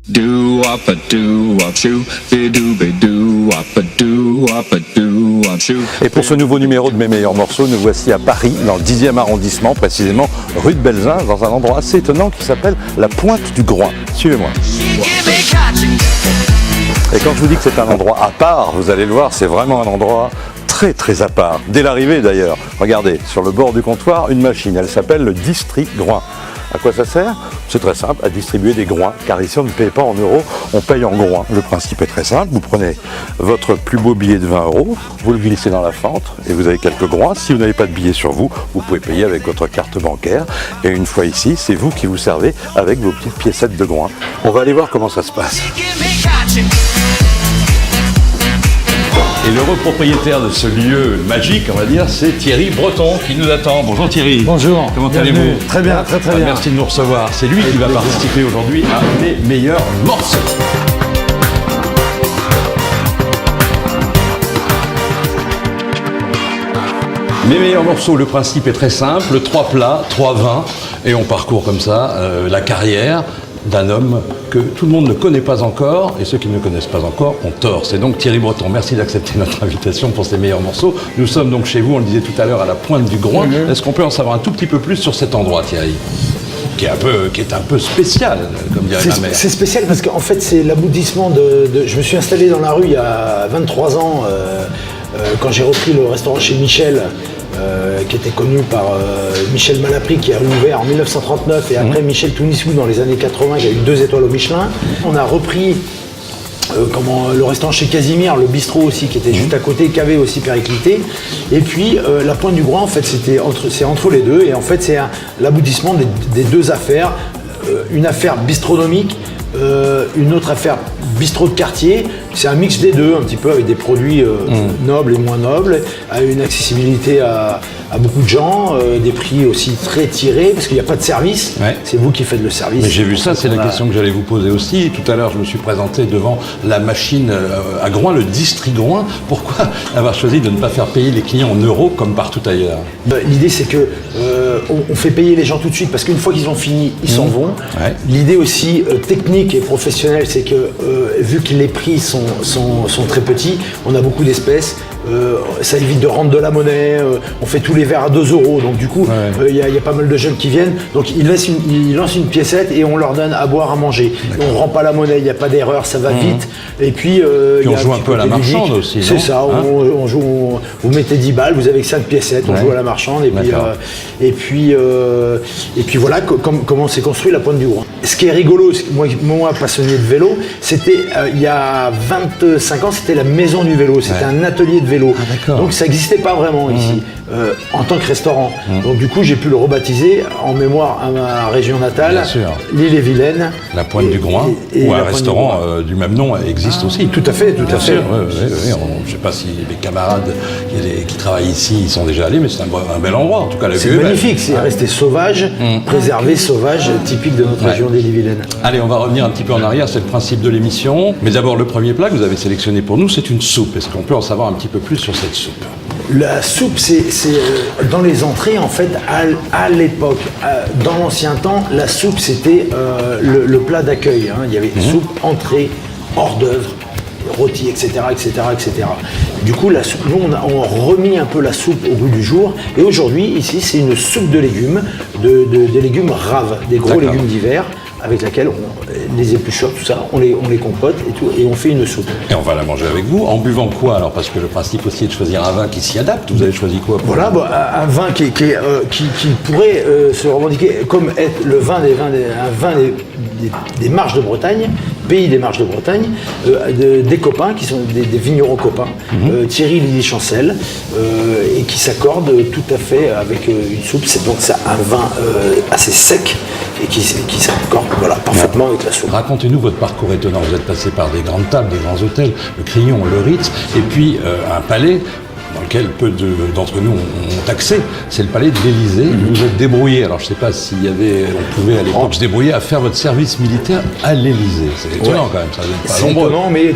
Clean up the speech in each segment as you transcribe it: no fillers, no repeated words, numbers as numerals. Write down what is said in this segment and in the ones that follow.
Do up a do up shoo, be do up a do up a do up shoo. Et pour ce nouveau numéro de Mes meilleurs morceaux, nous voici à Paris, dans le 10e arrondissement, précisément rue de Belzins, dans un endroit assez étonnant qui s'appelle la Pointe du Groin. Suivez-moi. Et quand je vous dis que c'est un endroit à part, vous allez le voir, c'est vraiment un endroit très très à part. Dès l'arrivée d'ailleurs, regardez, sur le bord du comptoir, une machine, elle s'appelle le Distri Groin. À quoi ça sert? C'est très simple, à distribuer des groins, car ici on ne paye pas en euros, on paye en groins. Le principe est très simple, vous prenez votre plus beau billet de 20 euros, vous le glissez dans la fente et vous avez quelques groins. Si vous n'avez pas de billet sur vous, vous pouvez payer avec votre carte bancaire. Et une fois ici, c'est vous qui vous servez avec vos petites piécettes de groins. On va aller voir comment ça se passe. Et l'heureux propriétaire de ce lieu magique, on va dire, c'est Thierry Breton qui nous attend. Bonjour Thierry. Bonjour. Comment allez-vous? Très bien, très bien. Merci de nous recevoir. C'est lui qui va participer aujourd'hui à Mes meilleurs morceaux. Mes meilleurs morceaux, le principe est très simple, 3 plats, 3 vins, et on parcourt comme ça la carrière d'un homme que tout le monde ne connaît pas encore, et ceux qui ne le connaissent pas encore ont tort. C'est donc Thierry Breton. Merci d'accepter notre invitation pour ces meilleurs morceaux. Nous sommes donc chez vous, on le disait tout à l'heure, à la Pointe du Groin. Est-ce qu'on peut en savoir un tout petit peu plus sur cet endroit, Thierry, qui est un peu spécial, comme dirait ma mère? C'est spécial parce qu'en fait, c'est l'aboutissement Je me suis installé dans la rue il y a 23 ans, quand j'ai repris le restaurant chez Michel, qui était connu par Michel Malapry, qui a ouvert en 1939, et après Michel Tounissou dans les années 80, qui a eu 2 étoiles au Michelin. On a repris le restaurant chez Casimir, le bistrot aussi, qui était juste à côté, qui avait aussi périclité. Et puis la Pointe du Groin, en fait, c'est entre les deux, et en fait, c'est l'aboutissement des 2 affaires. Une affaire bistronomique, une autre affaire bistrot de quartier. C'est un mix des deux, un petit peu, avec des produits nobles et moins nobles, à une accessibilité à beaucoup de gens, des prix aussi très tirés, parce qu'il n'y a pas de service. Ouais. C'est vous qui faites le service. Mais j'ai vu ça, c'est la question que j'allais vous poser aussi. Tout à l'heure, je me suis présenté devant la machine à Groin, le Distri Groin. Pourquoi avoir choisi de ne pas faire payer les clients en euros comme partout ailleurs? L'idée, c'est que on fait payer les gens tout de suite, parce qu'une fois qu'ils ont fini, ils s'en vont. Ouais. L'idée aussi technique et professionnelle, c'est que vu que les prix sont très petits, on a beaucoup d'espèces, ça évite de rendre de la monnaie, on fait tous les verres à 2 euros, donc du coup il y a pas mal de jeunes qui viennent, donc ils lancent une piécette et on leur donne à boire, à manger. On rend pas la monnaie, il n'y a pas d'erreur, ça va vite, et puis on joue un peu à la marchande aussi. C'est ça, on joue, vous mettez 10 balles, vous avez que 5 piécettes, on joue à la marchande, et puis voilà comment s'est construit la Pointe du Groin. Ce qui est rigolo, moi passionné de vélo, c'était il y a 25 ans, c'était la maison du vélo, c'était un atelier de vélo. Donc ça n'existait pas vraiment ici, en tant que restaurant. Donc du coup, j'ai pu le rebaptiser en mémoire à ma région natale, l'Ille-et-Vilaine. La Pointe du Groin, où un restaurant du même nom existe aussi. Tout à fait, tout à fait. Je ne sais pas si les camarades qui travaillent ici, ils sont déjà allés, mais c'est un bel endroit, en tout cas. C'est magnifique, c'est resté sauvage, préservé, sauvage, typique de notre région d'Ille-et-Vilaine. Allez, on va revenir un petit peu en arrière, c'est le principe de l'émission. Mais d'abord, le premier plat que vous avez sélectionné pour nous, c'est une soupe. Est-ce qu'on peut en savoir un petit peu plus sur cette soupe? La soupe, c'est dans les entrées, en fait, à l'époque. Dans l'ancien temps, la soupe, c'était le plat d'accueil. Il y avait soupe, entrée, hors d'œuvre, rôti, etc., etc., etc. Du coup, la soupe, nous, on a remis un peu la soupe au goût du jour. Et aujourd'hui, ici, c'est une soupe de légumes, des légumes raves, des gros légumes d'hiver, avec laquelle les épluchures, tout ça, on les compote et tout, et on fait une soupe. Et on va la manger avec vous, en buvant quoi alors? Parce que le principe aussi est de choisir un vin qui s'y adapte. Vous avez choisi quoi? Voilà, un vin qui pourrait se revendiquer comme être le vin des Marches de Bretagne, pays des Marches de Bretagne, des copains qui sont des vignerons copains, Thierry Lily Chancel, et qui s'accordent tout à fait avec une soupe. C'est donc ça, un vin assez sec et qui s'accorde parfaitement avec la soupe. Racontez-nous votre parcours étonnant. Vous êtes passé par des grandes tables, des grands hôtels, le Crillon, le Ritz, et puis un palais dans lequel peu d'entre nous ont accès, c'est le palais de l'Élysée. Vous vous êtes débrouillé, alors je ne sais pas on pouvait à l'époque se débrouiller à faire votre service militaire à l'Élysée. C'est étonnant quand même, ça n'est pas nombreux. C'est étonnant, mais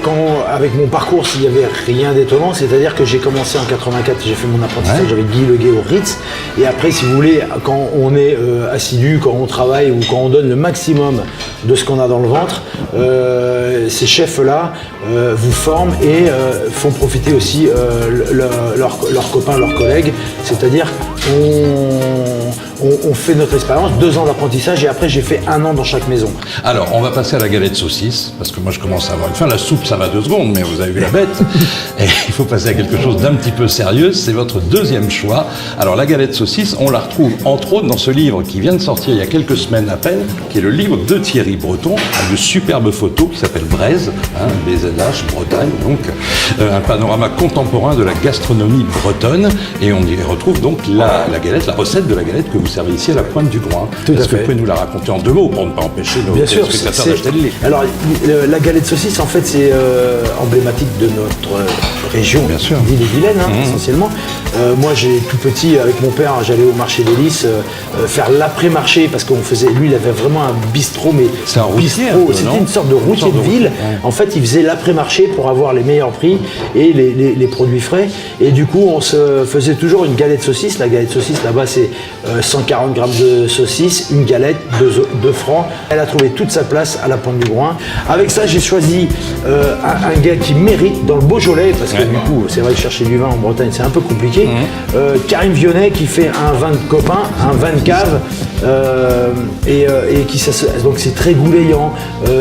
avec mon parcours, il n'y avait rien d'étonnant, c'est-à-dire que j'ai commencé en 84, j'ai fait mon apprentissage avec Guy Leguet au Ritz, et après, si vous voulez, quand on est assidu, quand on travaille ou quand on donne le maximum de ce qu'on a dans le ventre. Ces chefs-là vous forment et font profiter aussi leurs copains, leurs collègues. C'est-à-dire on fait notre expérience, 2 ans d'apprentissage et après j'ai fait 1 an dans chaque maison. Alors, on va passer à la galette saucisse, parce que moi je commence à avoir une faim. La soupe, ça va 2 secondes, mais vous avez vu la bête. Et il faut passer à quelque chose d'un petit peu sérieux. C'est votre deuxième choix. Alors, la galette saucisse, on la retrouve entre autres dans ce livre qui vient de sortir il y a quelques semaines à peine, qui est le livre de Thierry Breton, avec de superbes photos qui s'appelle Braise, BZH, Bretagne, donc un panorama contemporain de la gastronomie bretonne. Et on y retrouve donc la galette, la recette de la galette que vous servez ici à la Pointe du Groin. Est-ce que vous pouvez nous la raconter en 2 mots pour ne pas empêcher nos téléspectateurs d'acheter le livre? Alors, la galette saucisse, en fait, c'est emblématique de notre région d'Ille-et-Vilaine, essentiellement. Moi, j'ai tout petit, avec mon père, j'allais au marché des Lys faire l'après-marché, parce qu'on faisait, lui, il avait vraiment un bistrot, mais c'est un routier, c'était une sorte de routier de ville. Ouais. En fait, il faisait l'après-marché pour avoir les meilleurs prix et les produits frais. Et du coup, on se faisait toujours une galette saucisse. La galette saucisse, là-bas, c'est 140 grammes de saucisse, une galette, 2 francs. Elle a trouvé toute sa place à la Pointe du Groin. Avec ça, j'ai choisi un gars qui mérite dans le Beaujolais, parce que du coup, c'est vrai que chercher du vin en Bretagne, c'est un peu compliqué. Karim Vionnet qui fait un vin de copain, un vin de cave, donc c'est très gouléant.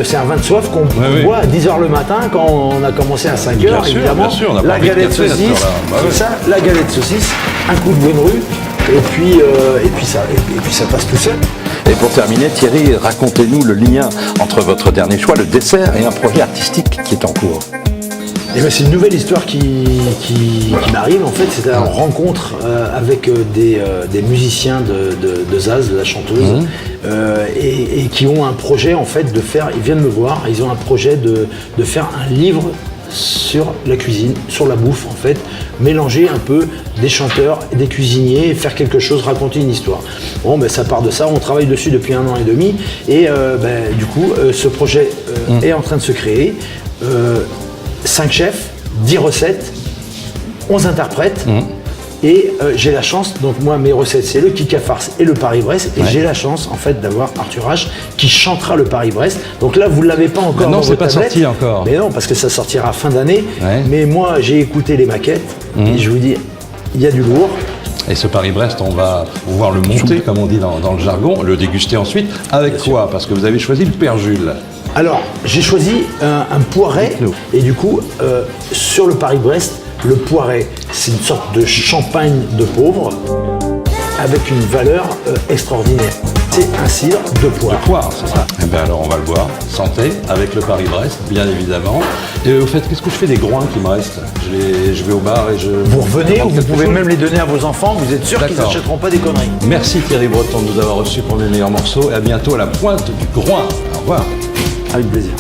C'est un vin de soif qu'on boit à 10h le matin quand on a commencé à 5h, évidemment. Bien sûr, on a la galette saucisse, c'est ça, la galette saucisse, un coup de Wenru, et puis ça passe tout seul. Et pour terminer, Thierry, racontez-nous le lien entre votre dernier choix, le dessert, et un projet artistique qui est en cours. Et ben, c'est une nouvelle histoire qui m'arrive. En fait, c'est une rencontre avec des musiciens de Zaz, de la chanteuse, et qui ont un projet en fait de faire. Ils viennent me voir. Ils ont un projet de faire un livre sur la cuisine, sur la bouffe en fait, mélanger un peu des chanteurs, des cuisiniers, faire quelque chose, raconter une histoire. Bon, ben ça part de ça, on travaille dessus depuis 1 an et demi, et du coup, ce projet est en train de se créer. 5 chefs, 10 recettes, 11 interprètes. Et j'ai la chance, donc moi mes recettes c'est le Kika Farce et le Paris-Brest, et j'ai la chance en fait d'avoir Arthur H qui chantera le Paris-Brest. Donc là vous ne l'avez pas encore. Non, c'est pas sorti encore. Mais non, parce que ça sortira fin d'année. Mais moi j'ai écouté les maquettes et je vous dis, il y a du lourd. Et ce Paris-Brest, on va pouvoir le monter, comme on dit dans le jargon, le déguster ensuite. Avec quoi? Parce que vous avez choisi le Père Jules. Alors, j'ai choisi un poiret, et du coup, sur le Paris-Brest, le poiret, c'est une sorte de champagne de pauvre, avec une valeur extraordinaire. C'est un cidre de poire. De poire, c'est ça. Eh bien alors, on va le boire. Santé, avec le Paris-Brest, bien évidemment. Et au fait, qu'est-ce que je fais des groins qui me restent? Je vais au bar et je... Vous revenez, ou vous pouvez même les donner à vos enfants, vous êtes sûr qu'ils n'achèteront pas des conneries. Merci Thierry Breton de nous avoir reçus pour mes meilleurs morceaux, et à bientôt à la Pointe du Groin. Au revoir. Avec plaisir.